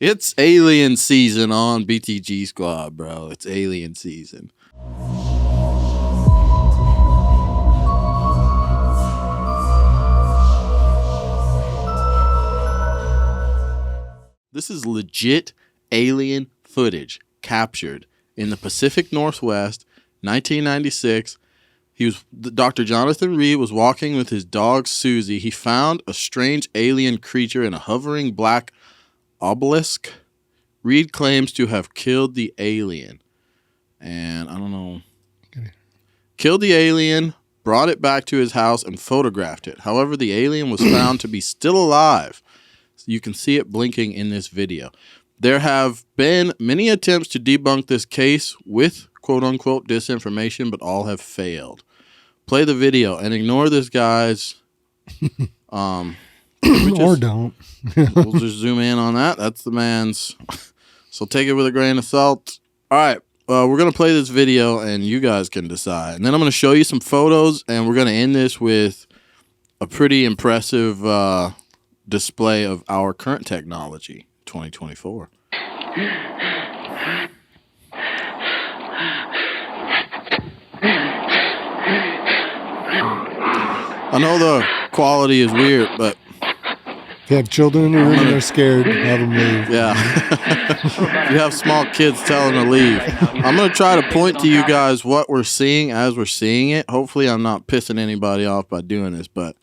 It's alien season on BTG Squad, bro. It's alien season. This is legit alien footage captured in the Pacific Northwest, 1996. Dr. Jonathan Reed was walking with his dog Susie. He found a strange alien creature in a hovering black obelisk. Reed claims to have killed the alien. And I don't know. Okay. Killed the alien, brought it back to his house, and photographed it. However, the alien was found to be still alive. So you can see it blinking in this video. There have been many attempts to debunk this case with quote-unquote disinformation, but all have failed. Play the video and ignore this guy's... or don't. We'll just zoom in on that. That's the man's... So take it with a grain of salt. All right. We're going to play this video, and you guys can decide. And then I'm going to show you some photos, and we're going to end this with a pretty impressive display of our current technology, 2024. I know the quality is weird, but... If you have children in your room and they're scared, have them leave. Yeah. If you have small kids, tell them to leave. I'm going to try to point to you guys what we're seeing as we're seeing it. Hopefully I'm not pissing anybody off by doing this, but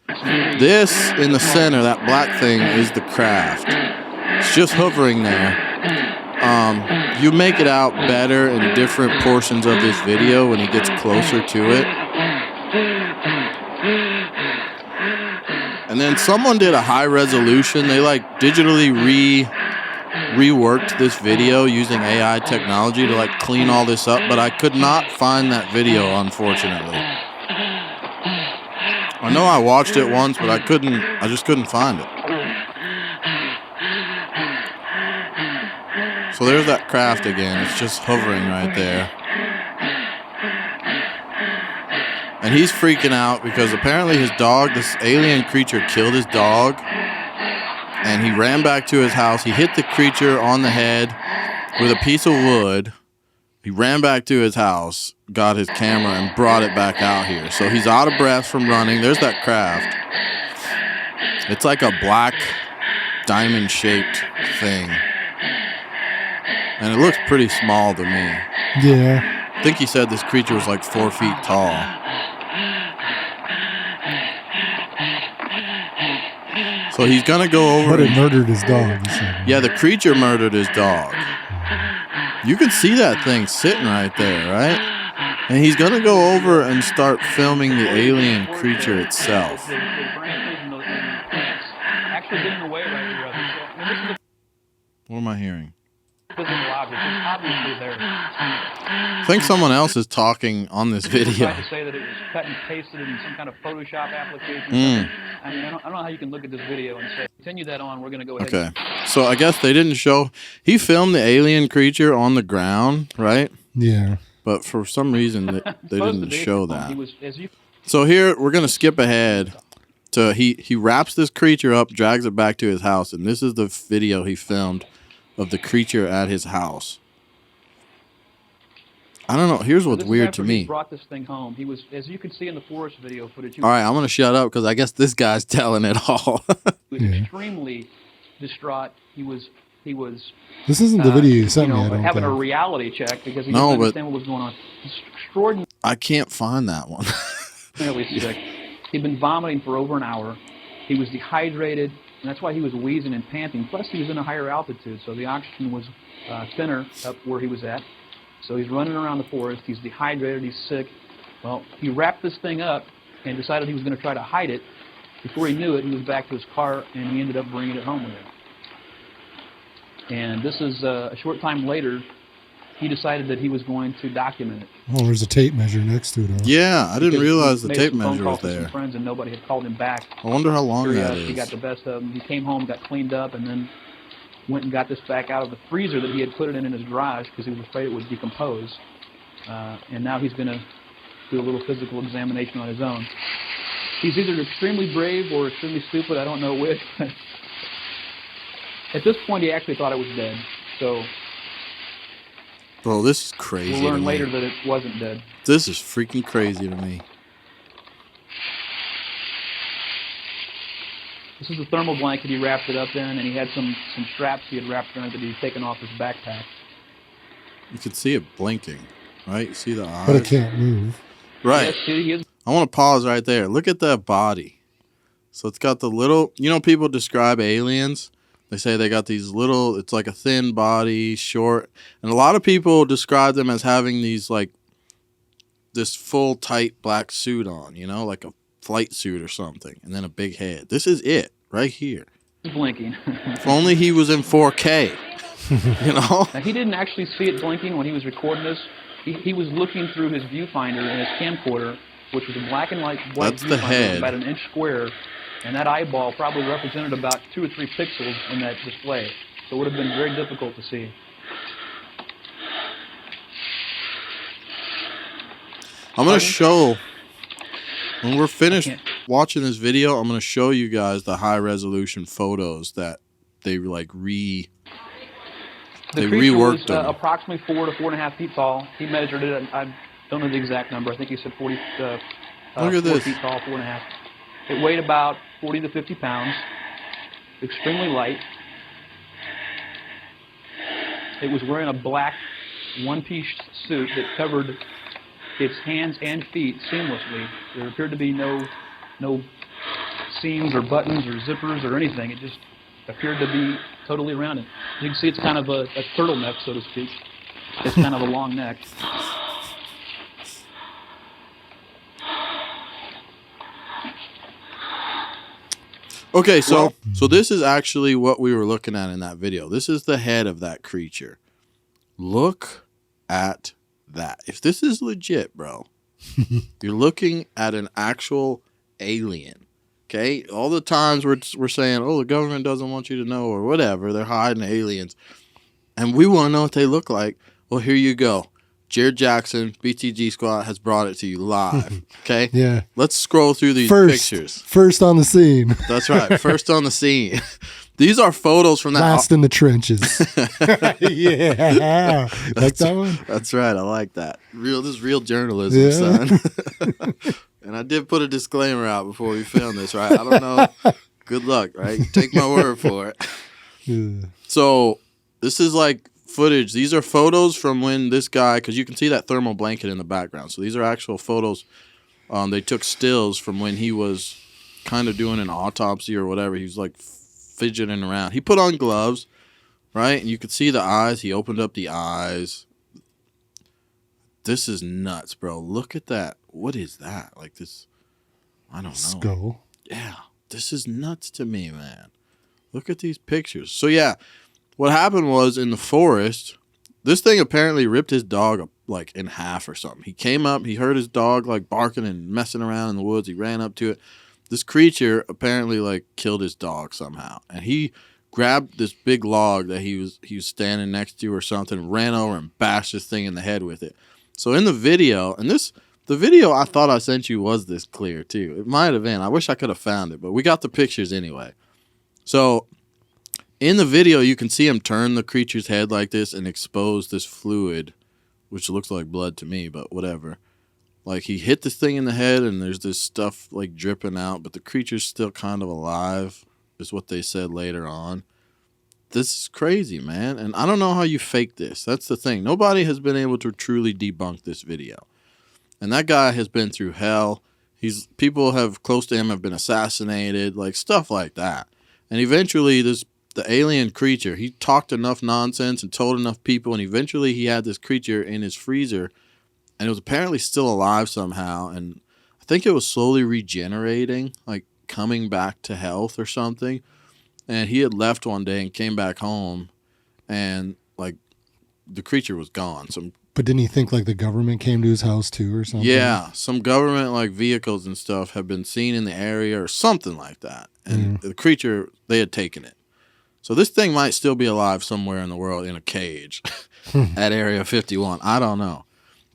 this in the center, that black thing, is the craft. It's just hovering there. You make it out better in different portions of this video when he gets closer to it. And then someone did a high resolution. They like digitally reworked this video using AI technology to like clean all this up, but I could not find that video, unfortunately. I know I watched it once, but I just couldn't find it. So there's that craft again. It's just hovering right there. And he's freaking out because apparently his dog, this alien creature, killed his dog. And he ran back to his house. He hit the creature on the head with a piece of wood. He ran back to his house, got his camera, and brought it back out here. So he's out of breath from running. There's that craft. It's like a black diamond-shaped thing. And it looks pretty small to me. Yeah. I think he said this creature was like 4 feet tall. So he's going to go over... But it murdered his dog. Yeah, the creature murdered his dog. You can see that thing sitting right there, right? And he's going to go over and start filming the alien creature itself. What am I hearing? I think someone else is talking on this video. I tried to say that it was cut and pasted in some kind of Photoshop application. I mean, I don't know how you can look at this video and say, continue that on, we're going to go ahead. Okay. So I guess they didn't show... He filmed the alien creature on the ground, right? Yeah. But for some reason, they didn't show that. So here, we're going to skip ahead to... He wraps this creature up, drags it back to his house, and this is the video he filmed of the creature at his house. I don't know. Here's what's weird to me. He brought this thing home. He was, as you can see in the forest video footage. All right, I'm going to shut up because I guess this guy's telling it all. He was extremely distraught. He was. This isn't the video you sent me. I don't having think. a reality check because he didn't understand what was going on. Extraordinary. I can't find that one. Really sick. He'd been vomiting for over an hour. He was dehydrated, and that's why he was wheezing and panting. Plus, he was in a higher altitude, so the oxygen was thinner up where he was at. So he's running around the forest. He's dehydrated. He's sick. Well, he wrapped this thing up and decided he was going to try to hide it. Before he knew it, he was back to his car, and he ended up bringing it home with him. And this is a short time later, he decided that he was going to document it. Oh, there's a tape measure next to it. Huh? Yeah, I didn't realize the tape measure was there. Some friends and nobody had called him back. I wonder how long that is. He got the best of him. He came home, got cleaned up, and then went and got this back out of the freezer that he had put it in his garage because he was afraid it would decompose. And now he's going to do a little physical examination on his own. He's either extremely brave or extremely stupid. I don't know which. At this point, he actually thought it was dead. So Bro, this is crazy. we'll learn later that it wasn't dead. This is freaking crazy to me. This is the thermal blanket he wrapped it up in, and he had some straps he had wrapped around it that he'd taken off his backpack. You can see it blinking, right? You see the eyes? But it can't move. Right. Yes, he is. I want to pause right there. Look at that body. So it's got the little, people describe aliens. They say they got these little, it's like a thin body, short. And a lot of people describe them as having these like this full tight black suit on, like a flight suit or something. And then a big head. This is it right here. He's blinking. If only he was in 4K, Now, he didn't actually see it blinking when he was recording this. He was looking through his viewfinder in his camcorder, which was a black and white That's viewfinder, the head. about an inch square, and that eyeball probably represented about 2 or 3 pixels in that display. So it would have been very difficult to see. I'm going to show, when we're finished watching this video, I'm going to show you guys the high resolution photos that they like The they creature reworked was them. approximately 4 to 4.5 feet tall. He measured it. I don't know the exact number. I think he said 40. Look at 4 this. feet tall, 4.5. It weighed about 40 to 50 pounds. Extremely light. It was wearing a black one-piece suit that covered its hands and feet seamlessly. There appeared to be no seams or buttons or zippers or anything. It just appeared to be totally rounded. You can see it's kind of a turtleneck, so to speak. It's kind of a long neck. Okay, so this is actually what we were looking at in that video. This is the head of that creature. Look at that. If this is legit, bro, you're looking at an actual alien. Okay? All the times we're saying, oh, the government doesn't want you to know or whatever. They're hiding aliens. And we want to know what they look like. Well, here you go. Jared Jackson, BTG Squad, has brought it to you live. Okay? Yeah. Let's scroll through these pictures. First on the scene. That's right. First on the scene. These are photos from that. Last in the trenches. Yeah. Like that one? That's right. I like that. This is real journalism, son. And I did put a disclaimer out before we filmed this, right? I don't know. Good luck, right? Take my word for it. Yeah. So this is like footage. These are photos from when this guy, because you can see that thermal blanket in the background. So these are actual photos. They took stills from when he was kind of doing an autopsy or whatever. He was like fidgeting around. He put on gloves, right? And you could see the eyes. He opened up the eyes. This is nuts, bro. Look at that. What is that? Like this, I don't know. Skull. Yeah. This is nuts to me, man. Look at these pictures. So, yeah, what happened was in the forest, this thing apparently ripped his dog like in half or something. He came up, he heard his dog like barking and messing around in the woods. He ran up to it. This creature apparently like killed his dog somehow. And he grabbed this big log that he was standing next to or something, ran over and bashed this thing in the head with it. So in the video, and the video I thought I sent you was this clear too. It might have been. I wish I could have found it, but we got the pictures anyway. So in the video, you can see him turn the creature's head like this and expose this fluid, which looks like blood to me, but whatever. Like he hit this thing in the head and there's this stuff like dripping out, but the creature's still kind of alive, is what they said later on. This is crazy, man. And I don't know how you fake this. That's the thing. Nobody has been able to truly debunk this video. And that guy has been through hell. People have close to him have been assassinated, like stuff like that. And eventually the alien creature, he talked enough nonsense and told enough people, and eventually he had this creature in his freezer, and it was apparently still alive somehow. And I think it was slowly regenerating, like coming back to health or something. And he had left one day and came back home, and like the creature was gone. But didn't he think like the government came to his house too or something? Yeah, some government like vehicles and stuff have been seen in the area or something like that. And the creature, they had taken it. So this thing might still be alive somewhere in the world in a cage at Area 51. I don't know.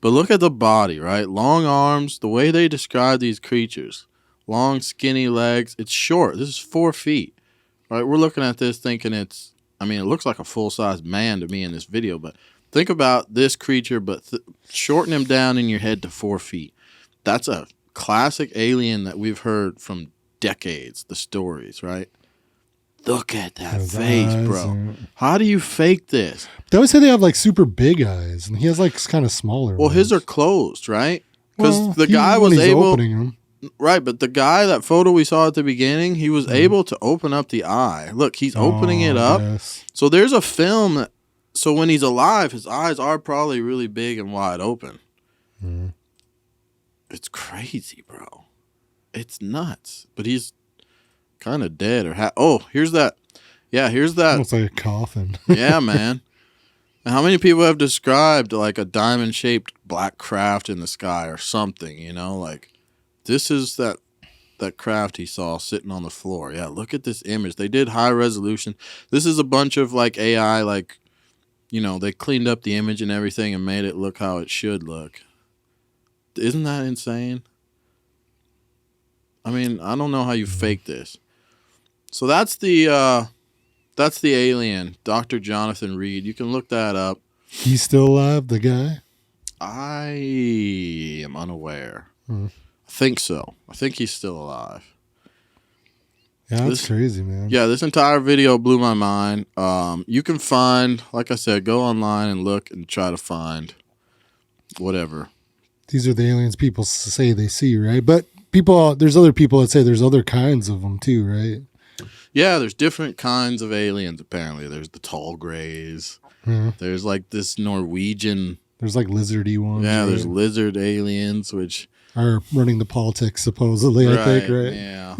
But look at the body, right? Long arms, the way they describe these creatures. Long, skinny legs. It's short. This is 4 feet. Right? We're looking at this thinking it's I mean, it looks like a full-size man to me in this video, but think about this creature, but shorten him down in your head to 4 feet. That's a classic alien that we've heard from decades, the stories, right? Look at that face, bro. How do you fake this? They always say they have like super big eyes, and he has like kind of smaller Well, ones. his are closed, right? Because Well, the guy was able... opening them. Right, but the guy, that photo we saw at the beginning, he was able to open up the eye. Look, he's opening it up. Yes. So there's a film that... So when he's alive, his eyes are probably really big and wide open. Mm. It's crazy, bro. It's nuts. But he's kind of dead. Or here's that. Yeah, here's that. Almost like a coffin. Yeah, man. And how many people have described like a diamond-shaped black craft in the sky or something, you know? Like, this is that craft he saw sitting on the floor. Yeah, look at this image. They did high resolution. This is a bunch of like AI, like, you know, they cleaned up the image and everything and made it look how it should look. Isn't that insane? I mean, I don't know how you fake this. So that's the alien, Dr. Jonathan Reed. You can look that up. He's still alive, the guy? I am unaware. I think so. I think he's still alive. Yeah, that's crazy, man. Yeah, this entire video blew my mind. You can find, like I said, go online and look and try to find whatever. These are the aliens people say they see, right? But there's other people that say there's other kinds of them too, right? Yeah, there's different kinds of aliens, apparently. There's the tall grays. There's like this Norwegian. There's like lizardy ones. Yeah, right? there's lizard aliens, which are running the politics, supposedly, I think, right? Yeah.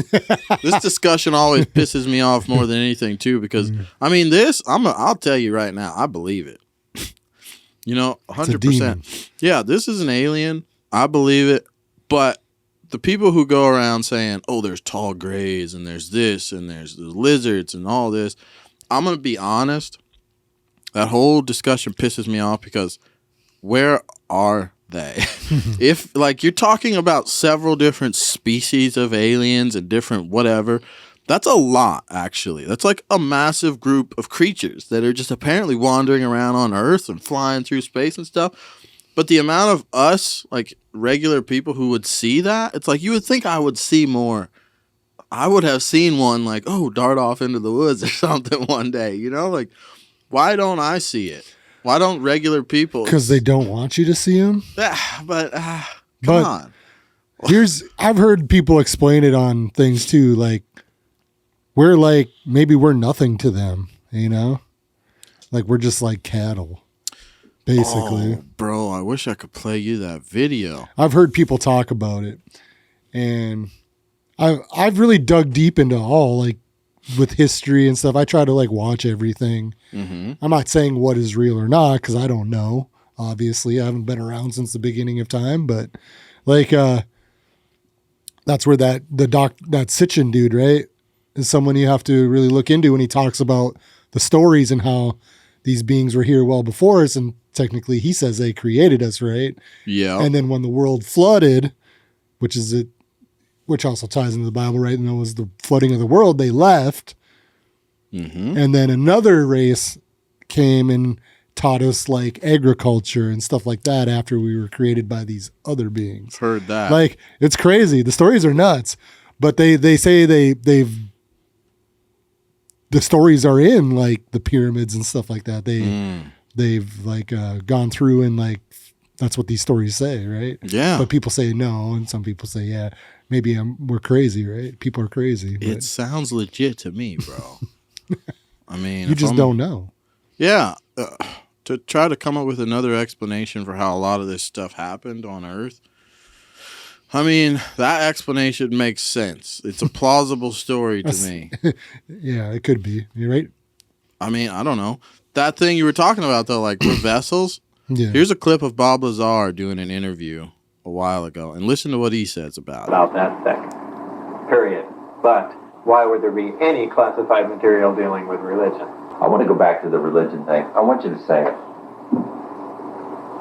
This discussion always pisses me off more than anything, too, because, I mean, I'll tell you right now, I believe it. You know, 100%. Yeah, this is an alien. I believe it. But the people who go around saying, oh, there's tall grays and there's this and there's the lizards and all this, I'm going to be honest. That whole discussion pisses me off because where are they? If, like, you're talking about several different species of aliens and different whatever, that's a lot, actually. That's like a massive group of creatures that are just apparently wandering around on Earth and flying through space and stuff. But the amount of us, like regular people who would see that, it's like you would think I would see more. I would have seen one like, oh, dart off into the woods or something one day, you know? Like, why don't I see it? Why don't regular people? Because they don't want you to see them? But come on. I've heard people explain it on things too, like, maybe we're nothing to them, you know? Like, we're just like cattle, basically. Oh, bro, I wish I could play you that video. I've heard people talk about it, and I've really dug deep into all, like, with history and stuff. I try to, like, watch everything. I'm not saying what is real or not, because I don't know, obviously. I haven't been around since the beginning of time, but, like, that's where that Sitchin dude, right, is someone you have to really look into when he talks about the stories and how these beings were here well before us, and technically he says they created us, right? Yeah. And then when the world flooded, which also ties into the Bible, right? And it was the flooding of the world, they left. And then another race came and taught us like agriculture and stuff like that after we were created by these other beings. Heard that. Like, it's crazy. The stories are nuts, but they say the stories are in like the pyramids and stuff like that. They've like gone through and like, that's what these stories say, right? Yeah. But people say no, and some people say, yeah, maybe we're crazy, right? People are crazy. It sounds legit to me, bro. I mean, you just don't know. Yeah. To try to come up with another explanation for how a lot of this stuff happened on Earth. I mean, that explanation makes sense. It's a plausible story to me. Yeah, it could be. You're right. I mean, I don't know. That thing you were talking about, though, like with vessels. Yeah. Here's a clip of Bob Lazar doing an interview a while ago, and listen to what he says about it. That thing. Period. But why would there be any classified material dealing with religion? I want to go back to the religion thing. I want you to say it.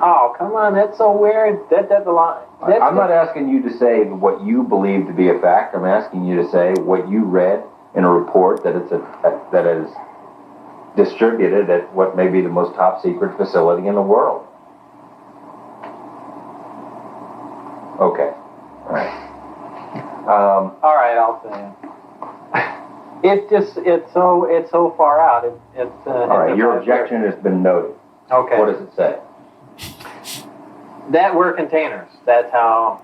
Oh, come on, that's so weird. That's a lot. I'm not asking you to say what you believe to be a fact. I'm asking you to say what you read in a report that is distributed at what may be the most top secret facility in the world. Okay. All right. All right, I'll say it. It's so far out. All right, your objection has been noted. Okay. What does it say? That we're containers. That's how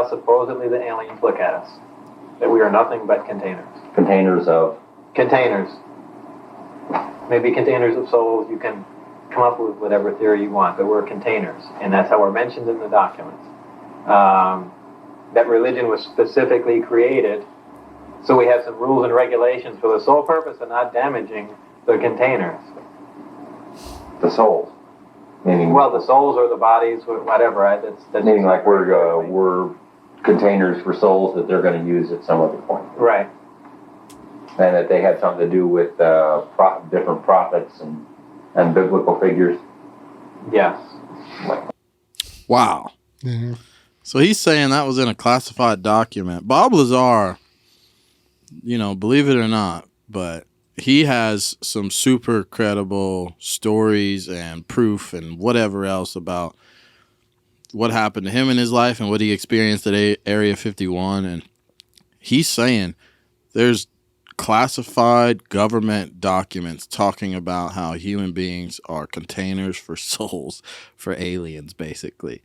supposedly the aliens look at us. That we are nothing but containers. Containers of? Containers. Maybe containers of souls. You can come up with whatever theory you want, but we're containers, and that's how we're mentioned in the documents. That religion was specifically created, so we have some rules and regulations for the sole purpose of not damaging the containers. The souls? Meaning? Well, the souls or the bodies, whatever. Right? That's meaning like we're containers for souls that they're going to use at some other point. Right. And that they had something to do with different prophets and biblical figures. Yes. Wow. Yeah. So he's saying that was in a classified document. Bob Lazar, believe it or not, but he has some super credible stories and proof and whatever else about what happened to him in his life and what he experienced at Area 51. And he's saying there's classified government documents talking about how human beings are containers for souls for aliens, basically.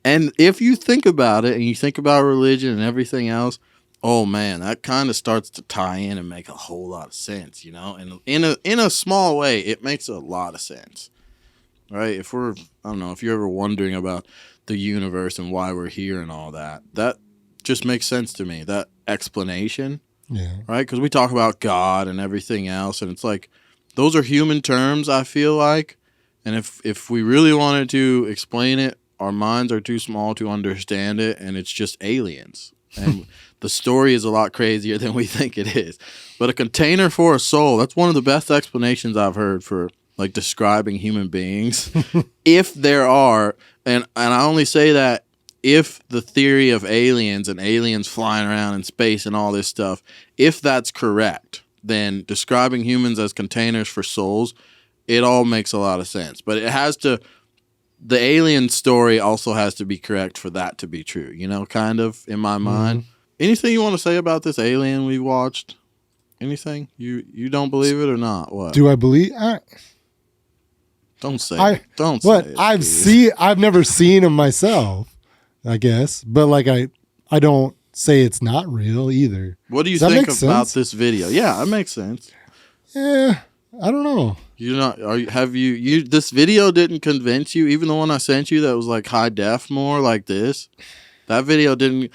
And if you think about it and you think about religion and everything else, oh man, that kind of starts to tie in and make a whole lot of sense, And in a small way, it makes a lot of sense, right? If you're ever wondering about the universe and why we're here and all that, that just makes sense to me. That explanation, right? Because we talk about God and everything else, and it's like those are human terms. I feel like, and if we really wanted to explain it, our minds are too small to understand it, and it's just aliens. And the story is a lot crazier than we think it is. But a container for a soul, that's one of the best explanations I've heard for like describing human beings. If there are, and I only say that if the theory of aliens and aliens flying around in space and all this stuff, if that's correct, then describing humans as containers for souls, it all makes a lot of sense. But it has to... The alien story also has to be correct for that to be true, kind of in my mind. Anything you want to say about this alien we watched? Anything? You don't believe it or not? What? Do I believe? Don't say it. Don't say what it. I've never seen him myself, I guess. But like I don't say it's not real either. What do you think about this video? Yeah, it makes sense. Yeah, I don't know. This video didn't convince you, even the one I sent you that was like high def more like this, that video didn't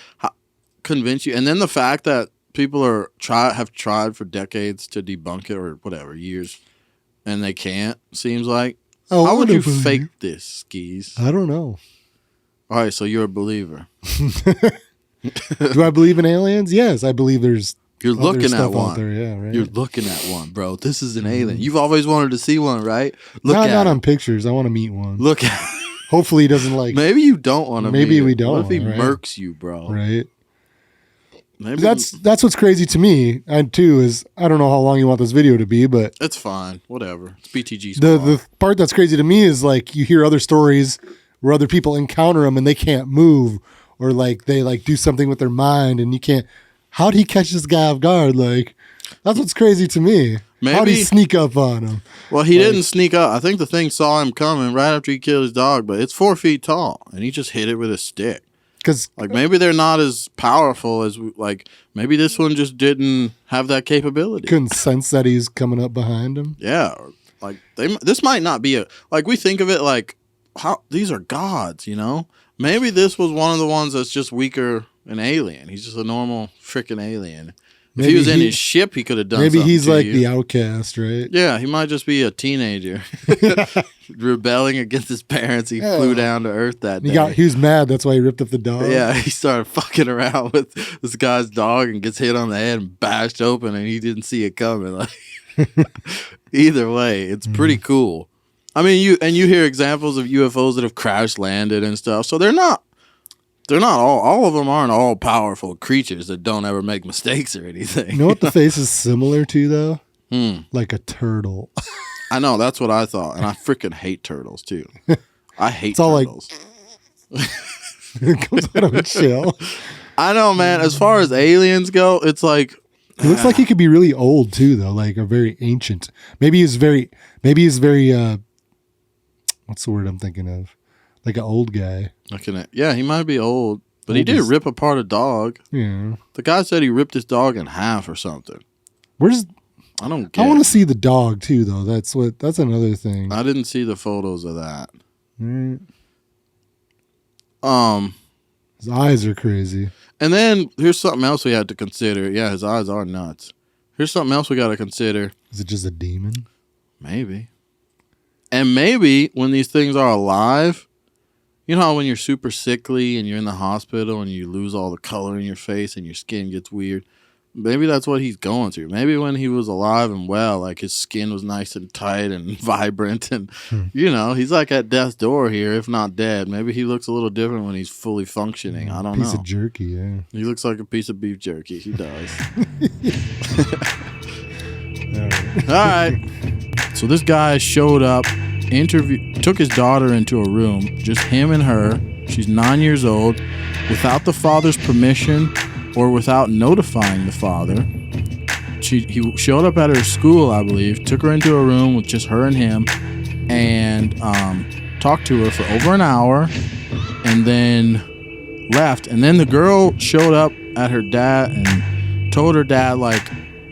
convince you. And then the fact that people have tried for decades to debunk it or whatever, years, and they can't, seems like. Oh, how would you fake this, Skis? I don't know. All right, so you're a believer. Do I believe in aliens? Yes, I believe there's You're looking at one. There, yeah, right. You're looking at one, bro. This is an alien. You've always wanted to see one, right? Not on pictures. I want to meet one. Look at. Hopefully, he doesn't like. Maybe you don't want to. Maybe we don't. What if he murks you, bro? Right. Maybe that's what's crazy to me, and too is I don't know how long you want this video to be, but it's fine. Whatever. It's BTG. The part that's crazy to me is like you hear other stories where other people encounter them and they can't move, or like they like do something with their mind and you can't. How'd he catch this guy off guard? Like, that's what's crazy to me. How'd he sneak up on him? Well, he didn't sneak up. I think the thing saw him coming right after he killed his dog, but it's 4 feet tall, and he just hit it with a stick. Because maybe they're not as powerful as maybe this one just didn't have that capability. Couldn't sense that he's coming up behind him. Yeah, this might not be we think of it like how these are gods, Maybe this was one of the ones that's just weaker. An alien. He's just a normal freaking alien. If he was in his ship, he could have done something. Maybe he's like the outcast, right? Yeah, he might just be a teenager rebelling against his parents. He flew down to Earth that day. He was mad. That's why he ripped up the dog. Yeah, he started fucking around with this guy's dog and gets hit on the head and bashed open, and he didn't see it coming. Either way, it's pretty cool. I mean, you hear examples of UFOs that have crash landed and stuff, so they're not all of them aren't all powerful creatures that don't ever make mistakes or anything. You know what the face is similar to though? like a turtle. I know, that's what I thought. And I freaking hate turtles, too. I hate It's all turtles. It comes out of its shell. I know, man. As far as aliens go, it's like... It looks like he could be really old, too, though. Like a very ancient. Maybe he's very, what's the word I'm thinking of? Like an old guy. Yeah, he might be old. But he did rip apart a dog. Yeah. The guy said he ripped his dog in half or something. I don't get I want it. to see the dog too, though. That's another thing. I didn't see the photos of that. Mm. His eyes are crazy. And then here's something else we had to consider. Yeah, his eyes are nuts. Here's something else we got to consider. Is it just a demon? Maybe. And maybe when these things are alive, you know how when you're super sickly and you're in the hospital and you lose all the color in your face and your skin gets weird? Maybe that's what he's going through. Maybe when he was alive and well, like his skin was nice and tight and vibrant and, you know, he's like at death's door here, if not dead. Maybe he looks a little different when he's fully functioning. I don't know. Piece of jerky, yeah. He looks like a piece of beef jerky. He does. All right. So this guy showed up, took his daughter into a room, just him and her. She's 9 years old, without the father's permission or without notifying the father. He showed up at her school, I believe, took her into a room with just her and him, and talked to her for over an hour, and then left. And then the girl showed up at her dad and told her dad, like,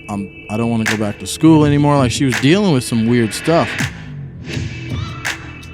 I don't want to go back to school anymore. Like, she was dealing with some weird stuff.